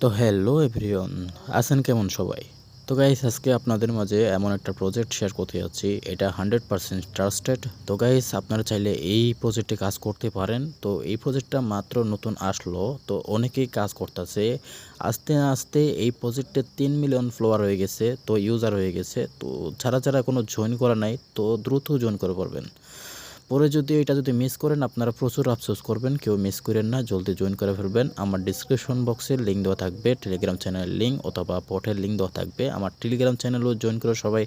তো hello everyone, আছেন কেমন সবাই? তো গাইস আজকে আপনাদের মাঝে এমন একটা প্রজেক্ট শেয়ার করতে যাচ্ছি, এটা 100% ট্রাস্টেড। তো গাইস আপনারা চাইলে এই প্রজেক্টে কাজ করতে পারেন। তো এই প্রজেক্টটা মাত্র নতুন আসলো, তো অনেকেই কাজ করতেছে। আস্তে আস্তে এই প্রজেক্টে 3 মিলিয়ন ফলোয়ার হয়ে গেছে, তো ইউজার হয়ে গেছে। তো যারা যারা কোনো জয়েন করা নাই, তো দ্রুত জয়েন করে পারবেন। পরে যদি এটা মিস করেন আপনারা প্রচুর আফসোস করবেন। কেউ মিস করেন না, জলদি জয়েন করে ফেলবেন। আমার ডিসক্রিপশন বক্সে লিঙ্ক দেওয়া থাকবে, টেলিগ্রাম চ্যানেলের লিঙ্ক অথবা পটের লিঙ্ক দেওয়া থাকবে। আমার টেলিগ্রাম চ্যানেলও জয়েন করে সবাই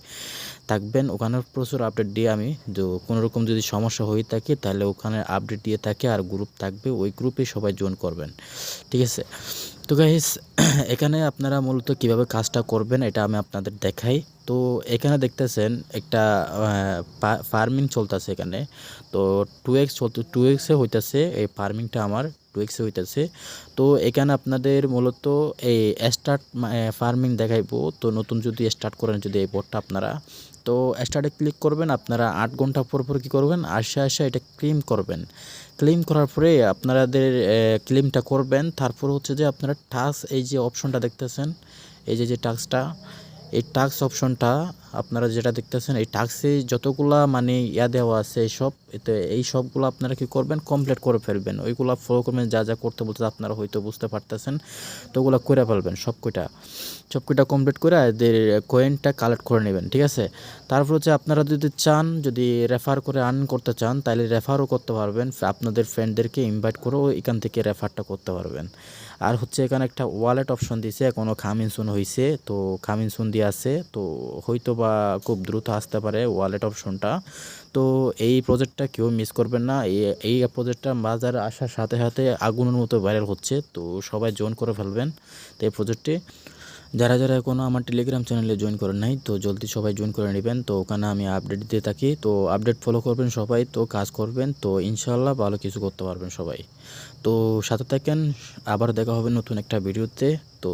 থাকবেন। ওখানে প্রচুর আপডেট দিয়ে আমি কোনো রকম যদি সমস্যা হয়ে থাকে তাহলে ওখানে আপডেট দিয়ে থাকে, আর গ্রুপ থাকবে, ওই গ্রুপে সবাই জয়েন করবেন, ঠিক আছে? তো গাইস এখানে আপনারা মূলত কিভাবে কাজটা করবেন এটা আমি আপনাদের দেখাই। তো এখানে দেখতেছেন একটা ফার্মিং চলতেছে এখানে। তো 2x চলতে 2x-এ হইতেছে এই ফার্মিংটা, আমার 2x-এ হইতেছে। তো এখানে আপনাদের মূলত এই স্টার্ট ফার্মিং দেখাইবো। তো নতুন যদি স্টার্ট করেন যদি এই বোর্ডটা আপনারা, তো স্টার্টে ক্লিক করবেন। আপনারা 8 ঘন্টা পর পর কী করবেন, আসে এটা ক্লেম করবেন। ক্লেম করার পরে আপনাদের ক্লেমটা করবেন। তারপর হচ্ছে যে আপনারা টাস্ক, এই যে অপশনটা দেখতেছেন, এই যে টাস্কটা, এই টাস্ক অপশনটা আপনারা যেটা দেখতেছেন, এই টাস্কে যতগুলা মানে দেওয়া আছে এইসব, এতে এই সবগুলো আপনারা কী করবেন, কমপ্লিট করে ফেলবেন। ওইগুলো ফলো করবেন, যা যা করতে বলতে আপনারা হয়তো বুঝতে পারতেছেন। তো ওগুলো করে ফেলবেন সবকটা কমপ্লিট করে এদের কয়েনটা কালেক্ট করে নেবেন, ঠিক আছে? তারপর হচ্ছে আপনারা যদি চান, যদি রেফার করে আর্ন করতে চান তাহলে রেফারও করতে পারবেন। আপনাদের ফ্রেন্ডদেরকে ইনভাইট করেও এখান থেকে রেফারটা করতে পারবেন। আর হচ্ছে এখানে একটা ওয়ালেট অপশন দিয়েছে, এখনও কামিং সুন হয়েছে, তো কামিং সুন দিয়ে আছে, তো হয়তো বা খুব দ্রুত আসতে পারে ওয়ালেট অপশনটা। তো এই প্রজেক্টটা কেউ মিস করবেন না। এই প্রজেক্টটা বাজারে আসার সাথে সাথে আগুনের মতো ভাইরাল হচ্ছে, তো সবাই জয়েন করে ফেলবেন। তো এই প্রজেক্টে যারা যারা এখনও আমার টেলিগ্রাম চ্যানেলে জয়েন করেন নাই, তো জলদি সবাই জয়েন করে নেবেন। তো ওখানে আমি আপডেট দিয়ে থাকি, তো আপডেট ফলো করবেন সবাই, তো কাজ করবেন, তো ইনশাল্লাহ ভালো কিছু করতে পারবেন সবাই। তো সাথে থাকেন, আবার দেখা হবে নতুন একটা ভিডিওতে। তো